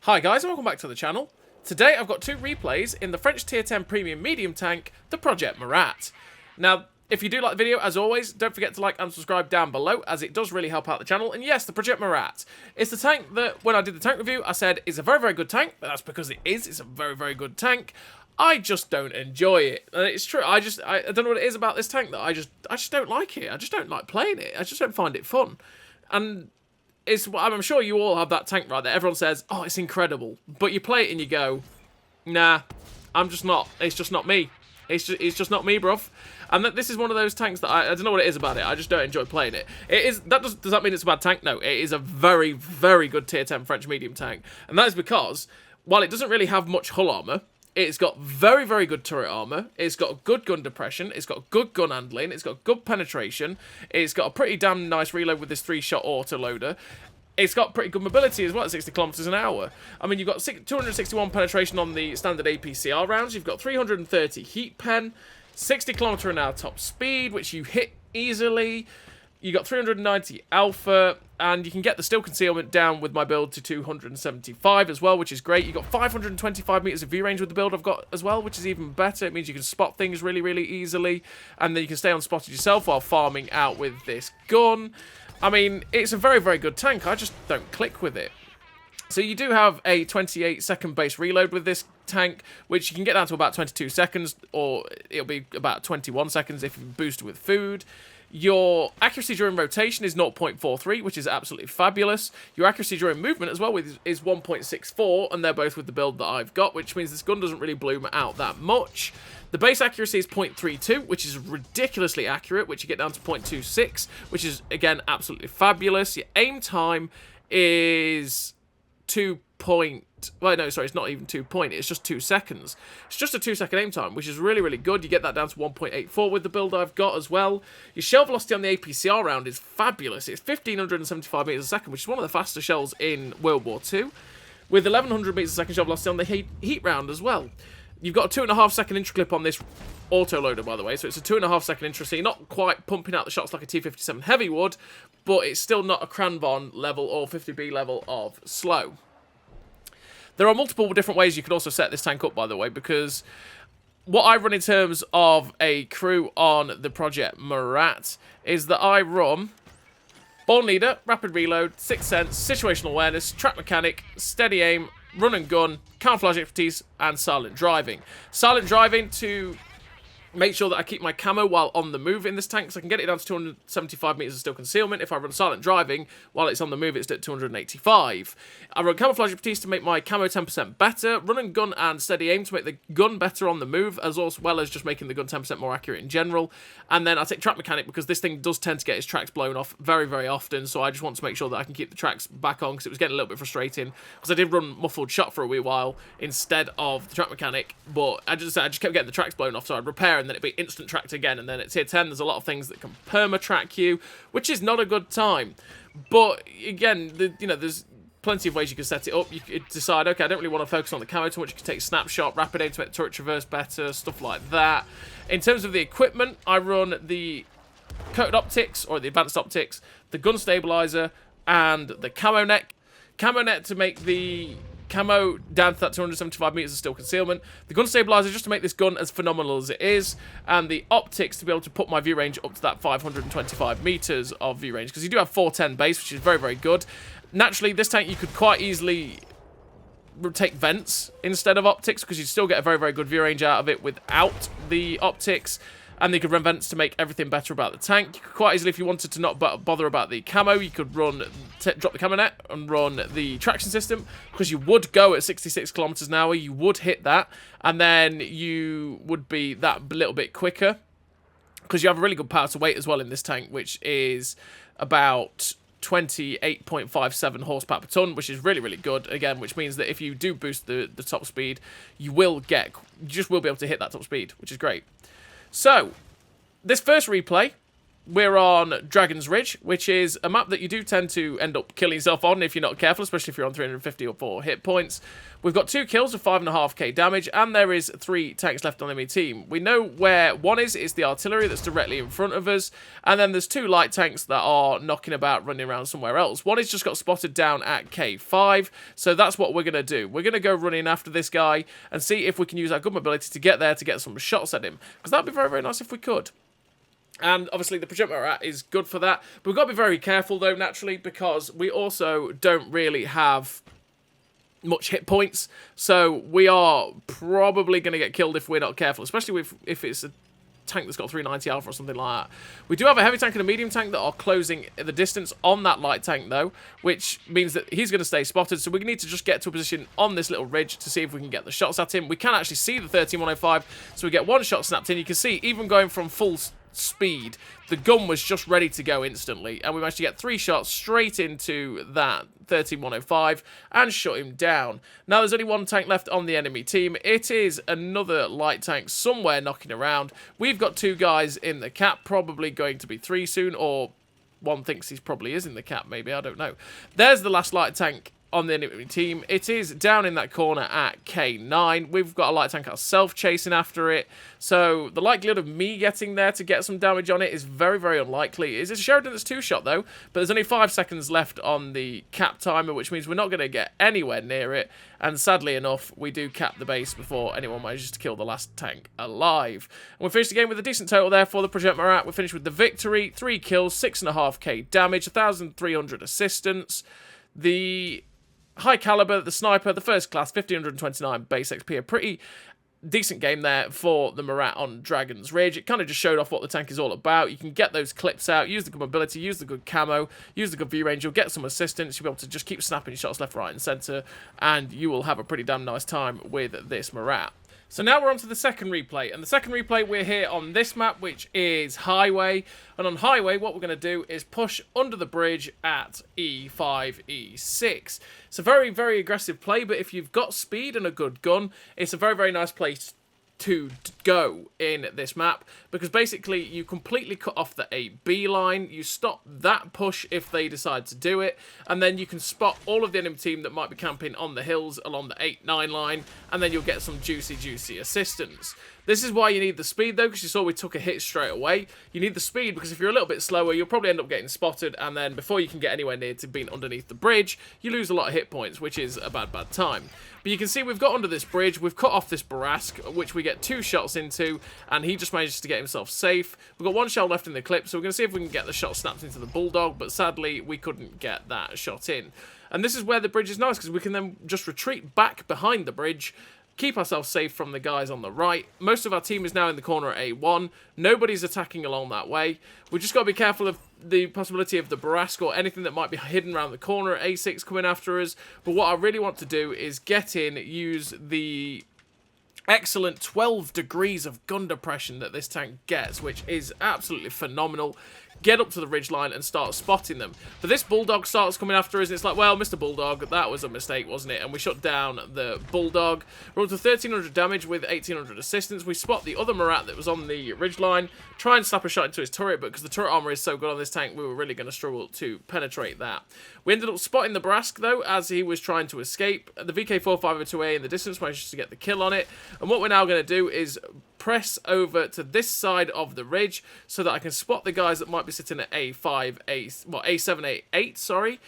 Hi guys and welcome back to the channel. Today I've got two replays in the French tier 10 premium medium tank, the Projet Murat. Now, if you do like the video, as always, don't forget to like and subscribe down below, as it does really help out the channel. And yes, the Projet Murat is the tank that, when I did the tank review, I said is a very, very good tank. But that's because it is. It's a very, very good tank. I just don't enjoy it. And it's true. I don't know what it is about this tank that I just don't like it. I just don't like playing it. I just don't find it fun. And I'm sure you all have that tank right there. Everyone says, oh, it's incredible. But you play it and you go, nah, I'm just not. It's just not me. It's just not me, bruv. And this is one of those tanks that I don't know what it is about it. I just don't enjoy playing it. Does that mean it's a bad tank? No, it is a very, very good tier 10 French medium tank. And that is because, while it doesn't really have much hull armor, it's got very, very good turret armor. It's got good gun depression. It's got good gun handling. It's got good penetration. It's got a pretty damn nice reload with this 3-shot autoloader. It's got pretty good mobility as well at 60 kilometers an hour. I mean, you've got 261 penetration on the standard APCR rounds. You've got 330 heat pen, 60 kilometer an hour top speed, which you hit easily. You got 390 alpha, and you can get the still concealment down with my build to 275 as well, which is great. You got 525 meters of view range with the build I've got as well, which is even better. It means you can spot things really, really easily, and then you can stay unspotted yourself while farming out with this gun. I mean, it's a very, very good tank. I just don't click with it. So you do have a 28-second base reload with this tank, which you can get down to about 22 seconds, or it'll be about 21 seconds if you boost it with food. Your accuracy during rotation is 0.43, which is absolutely fabulous. Your accuracy during movement as well is 1.64, and they're both with the build that I've got, which means this gun doesn't really bloom out that much. The base accuracy is 0.32, which is ridiculously accurate, which you get down to 0.26, which is, again, absolutely fabulous. Your aim time is well, no, sorry, it's not even 2 point, it's just 2 seconds. It's just a 2-second aim time, which is really, really good. You get that down to 1.84 with the build I've got as well. Your shell velocity on the APCR round is fabulous. It's 1,575 meters a second, which is one of the faster shells in World War II, with 1,100 meters a second shell velocity on the heat round as well. You've got a 2.5-second intro clip on this autoloader, by the way, so it's a 2.5-second intro, so you're not quite pumping out the shots like a T-57 Heavy would, but it's still not a Cranbon level or 50B level of slow. There are multiple different ways you can also set this tank up, by the way, because what I run in terms of a crew on the Projet Murat is that I run Born Leader, Rapid Reload, Sixth Sense, Situational Awareness, Track Mechanic, Steady Aim, Run and Gun, Camouflage Expertise, and Silent Driving. Silent Driving to make sure that I keep my camo while on the move in this tank, so I can get it down to 275 meters of still concealment. If I run Silent Driving while it's on the move, it's at 285. I run Camouflage Expertise to make my camo 10% better, Run and Gun and Steady Aim to make the gun better on the move, as well as just making the gun 10% more accurate in general. And then I take Track Mechanic because this thing does tend to get its tracks blown off very, very often, so I just want to make sure that I can keep the tracks back on, because it was getting a little bit frustrating, because I did run Muffled Shot for a wee while instead of the Track Mechanic, but I just kept getting the tracks blown off, so I'd repair and then it'd be instant tracked again. And then at tier 10 there's a lot of things that can perma track you, which is not a good time. But again, there's plenty of ways you can set it up. You could decide, okay, I don't really want to focus on the camo too much. You can take snapshot, rapid aim to make the turret traverse better, stuff like that. In terms of the equipment, I run the coated optics or the advanced optics, the gun stabilizer, and the camo net. Camo net to make the camo down to that 275 meters of still concealment, the gun stabilizer just to make this gun as phenomenal as it is, and the optics to be able to put my view range up to that 525 meters of view range, because you do have 410 base, which is very, very good. Naturally, this tank you could quite easily take vents instead of optics, because you'd still get a very, very good view range out of it without the optics. And you could run vents to make everything better about the tank. You could quite easily, if you wanted to not bother about the camo, you could drop the camo net and run the traction system, because you would go at 66 kilometers an hour, you would hit that, and then you would be that little bit quicker, because you have a really good power to weight as well in this tank, which is about 28.57 horsepower per ton, which is really, really good, again, which means that if you do boost the top speed, you just will be able to hit that top speed, which is great. So, this first replay we're on Dragon's Ridge, which is a map that you do tend to end up killing yourself on if you're not careful, especially if you're on 350 or 4 hit points. We've got 2 kills of 5.5k damage, and there is 3 tanks left on the enemy team. We know where one is. It's the artillery that's directly in front of us, and then there's 2 light tanks that are knocking about, running around somewhere else. One has just got spotted down at K5, so that's what we're going to do. We're going to go running after this guy and see if we can use our good mobility to get there to get some shots at him, because that'd be very, very nice if we could. And obviously the Projet Murat is good for that. But we've got to be very careful though, naturally, because we also don't really have much hit points. So we are probably going to get killed if we're not careful, especially if it's a tank that's got 390 alpha or something like that. We do have a heavy tank and a medium tank that are closing the distance on that light tank though, which means that he's going to stay spotted. So we need to just get to a position on this little ridge to see if we can get the shots at him. We can actually see the 13105, so we get 1 shot snapped in. You can see even going from full speed, the gun was just ready to go instantly, and we managed to get 3 shots straight into that 13105 and shut him down. Now there's only 1 tank left on the enemy team. It is another light tank somewhere knocking around. We've got 2 guys in the cap, probably going to be 3 soon, or one thinks he probably is in the cap, maybe, I don't know. There's the last light tank on the enemy team. It is down in that corner at K9. We've got a light tank ourselves chasing after it, so the likelihood of me getting there to get some damage on it is very, very unlikely. It's a Sheridan that's 2-shot though, but there's only 5 seconds left on the cap timer, which means we're not going to get anywhere near it, and sadly enough, we do cap the base before anyone manages to kill the last tank alive. And we finished the game with a decent total there for the Projet Murat. We finished with the victory, 3 kills, 6.5k damage, 1,300 assistance. The high caliber, the sniper, the first class, 1,529 base XP. A pretty decent game there for the Murat on Dragon's Ridge. It kind of just showed off what the tank is all about. You can get those clips out, use the good mobility, use the good camo, use the good view range. You'll get some assistance. You'll be able to just keep snapping shots left, right, and centre, and you will have a pretty damn nice time with this Murat. So now we're on to the second replay, and the second replay we're here on this map, which is Highway, and on Highway what we're going to do is push under the bridge at E5, E6. It's a very, very aggressive play, but if you've got speed and a good gun, it's a very, very nice place to go in this map, because basically you completely cut off the A-B line, you stop that push if they decide to do it, and then you can spot all of the enemy team that might be camping on the hills along the 8-9 line, and then you'll get some juicy assistance. This is why you need the speed though, because you saw we took a hit straight away. You need the speed because if you're a little bit slower, you'll probably end up getting spotted, and then before you can get anywhere near to being underneath the bridge, you lose a lot of hit points, which is a bad time. But you can see we've got under this bridge, we've cut off this Barask, which we get 2 shots into, and he just manages to get himself safe. We've got 1 shell left in the clip, so we're going to see if we can get the shot snapped into the Bulldog, but sadly, we couldn't get that shot in. And this is where the bridge is nice, because we can then just retreat back behind the bridge, keep ourselves safe from the guys on the right. Most of our team is now in the corner at A1. Nobody's attacking along that way. We've just got to be careful of the possibility of the Barask or anything that might be hidden around the corner at A6 coming after us. But what I really want to do is get in, use the excellent 12 degrees of gun depression that this tank gets, which is absolutely phenomenal. Get up to the ridgeline and start spotting them. But this Bulldog starts coming after us, and it's like, well, Mr. Bulldog, that was a mistake, wasn't it? And we shut down the Bulldog. We're up to 1,300 damage with 1,800 assistance. We spot the other Murat that was on the ridgeline, try and slap a shot into his turret, but because the turret armor is so good on this tank, we were really going to struggle to penetrate that. We ended up spotting the Barask, though, as he was trying to escape. The VK452A in the distance managed to get the kill on it. And what we're now going to do is press over to this side of the ridge so that I can spot the guys that might be sitting at A5, A7, A8, sorry,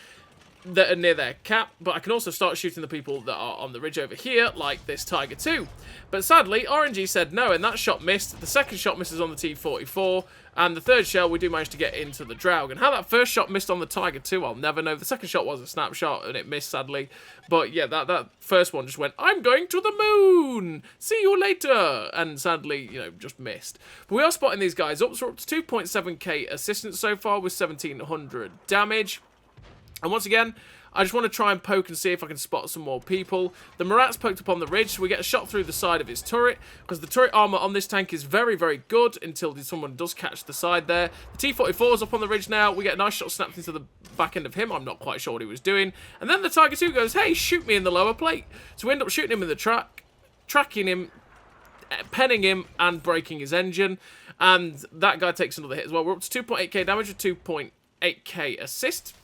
that are near their cap, but I can also start shooting the people that are on the ridge over here, like this Tiger 2. But sadly, RNG said no, and that shot missed. The second shot misses on the T44, and the third shell, we do manage to get into the Draug. And how that first shot missed on the Tiger 2, I'll never know. The second shot was a snapshot, and it missed, sadly. But yeah, that first one just went, I'm going to the moon! See you later! And sadly, you know, just missed. But we are spotting these guys up, so we're up to 2.7k assistance so far with 1,700 damage. And once again, I just want to try and poke and see if I can spot some more people. The Murat's poked up on the ridge, so we get a shot through the side of his turret, because the turret armor on this tank is very, very good until someone does catch the side there. The T44 is up on the ridge now. We get a nice shot snapped into the back end of him. I'm not quite sure what he was doing. And then the Tiger 2 goes, hey, shoot me in the lower plate. So we end up shooting him in the track, tracking him, penning him, and breaking his engine. And that guy takes another hit as well. We're up to 2.8k damage with 2.8k assist.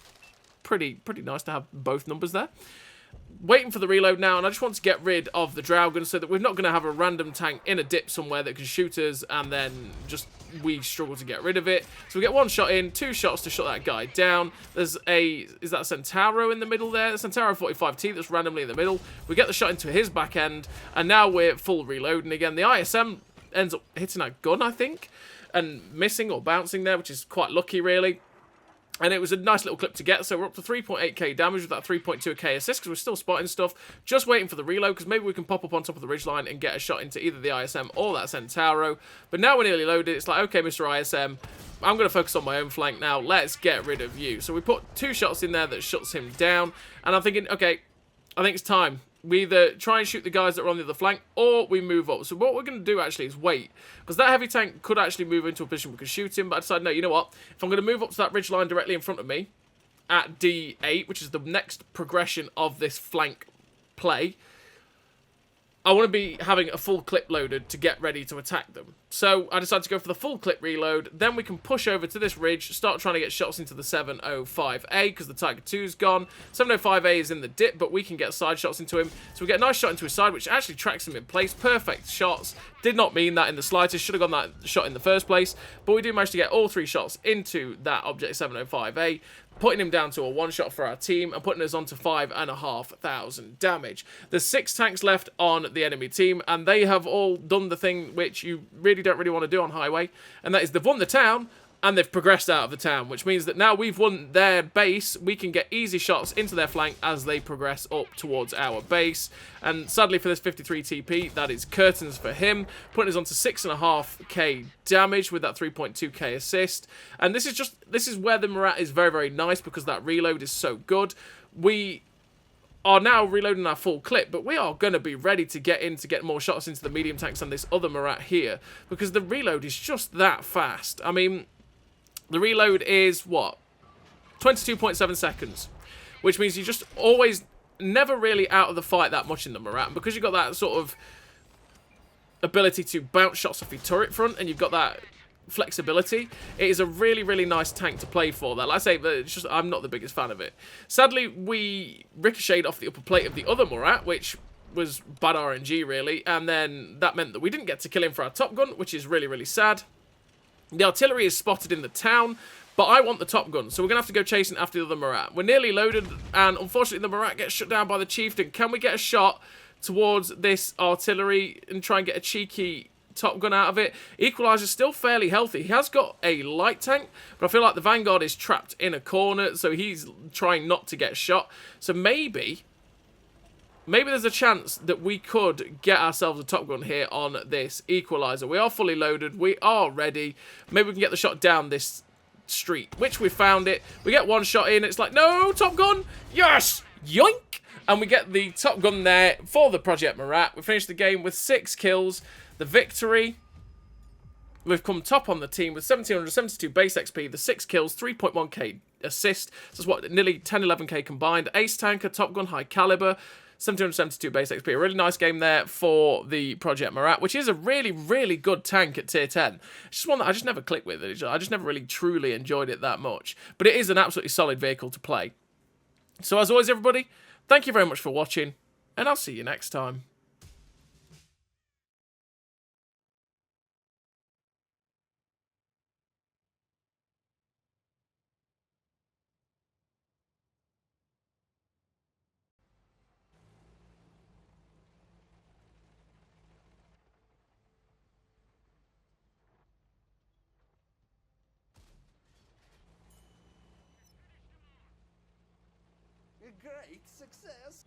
Pretty nice to have both numbers there. Waiting for the reload now, and I just want to get rid of the Draugen so that we're not going to have a random tank in a dip somewhere that can shoot us, and then just we struggle to get rid of it. So we get one shot in, 2 shots to shut that guy down. There's a, is that a Centauro in the middle there? The Centauro 45T that's randomly in the middle. We get the shot into his back end, and now we're full reloading again. The ISM ends up hitting our gun, I think, and missing or bouncing there, which is quite lucky, really. And it was a nice little clip to get, so we're up to 3.8k damage with that 3.2k assist, because we're still spotting stuff. Just waiting for the reload, because maybe we can pop up on top of the ridgeline and get a shot into either the ISM or that Centauro. But now we're nearly loaded. It's like, okay, Mr. ISM, I'm going to focus on my own flank now. Let's get rid of you. So we put 2 shots in there that shuts him down. And I'm thinking, okay, I think it's time. We either try and shoot the guys that are on the other flank, or we move up. So what we're going to do, actually, is wait. Because that heavy tank could actually move into a position we could shoot him. But I decided, no, you know what? If I'm going to move up to that ridge line directly in front of me, at D8, which is the next progression of this flank play, I want to be having a full clip loaded to get ready to attack them. So I decided to go for the full clip reload. Then we can push over to this ridge, start trying to get shots into the 705A, because the Tiger 2's gone. 705A is in the dip, but we can get side shots into him. So we get a nice shot into his side, which actually tracks him in place. Perfect shots. Did not mean that in the slightest. Should have gone that shot in the first place. But we do manage to get all 3 shots into that Object 705A, putting him down to a 1-shot for our team and putting us on to 5,500 damage. There's 6 tanks left on the enemy team, and they have all done the thing which you really don't really want to do on Highway, and that is they've won the town, and they've progressed out of the town, which means that now we've won their base, we can get easy shots into their flank as they progress up towards our base. And sadly for this 53 TP, that is curtains for him, putting us on to 6.5k damage with that 3.2k assist. And this is where the Murat is very, very nice, because that reload is so good. We are now reloading our full clip, but we are going to be ready to get in to get more shots into the medium tanks than this other Murat here, because the reload is just that fast. I mean, the reload is, what, 22.7 seconds, which means you just always, never really out of the fight that much in the Murat. And because you've got that sort of ability to bounce shots off your turret front, and you've got that flexibility, it is a really, really nice tank to play for that. Like I say, but it's just, I'm not the biggest fan of it. Sadly, we ricocheted off the upper plate of the other Murat, which was bad RNG, really, and then that meant that we didn't get to kill him for our top gun, which is really, really sad. The artillery is spotted in the town, but I want the top gun, so we're going to have to go chasing after the other Murat. We're nearly loaded, and unfortunately the Murat gets shut down by the Chieftain. Can we get a shot towards this artillery and try and get a cheeky top gun out of it? Equalizer's still fairly healthy. He has got a light tank, but I feel like the Vanguard is trapped in a corner, so he's trying not to get shot. So maybe there's a chance that we could get ourselves a top gun here on this Equalizer. We are fully loaded. We are ready. Maybe we can get the shot down this street, which we found it. We get one shot in. It's like, no, top gun. Yes. Yoink. And we get the top gun there for the Project Murat. We finished the game with 6 kills. The victory. We've come top on the team with 1,772 base XP, the 6 kills, 3.1k assist. So it's what, nearly 10, 11k combined. Ace tanker, top gun, high caliber. 772 base XP. A really nice game there for the Project Murat, which is a really, really good tank at tier 10. It's just one that I just never clicked with. I just never really truly enjoyed it that much. But it is an absolutely solid vehicle to play. So as always, everybody, thank you very much for watching, and I'll see you next time. A great success.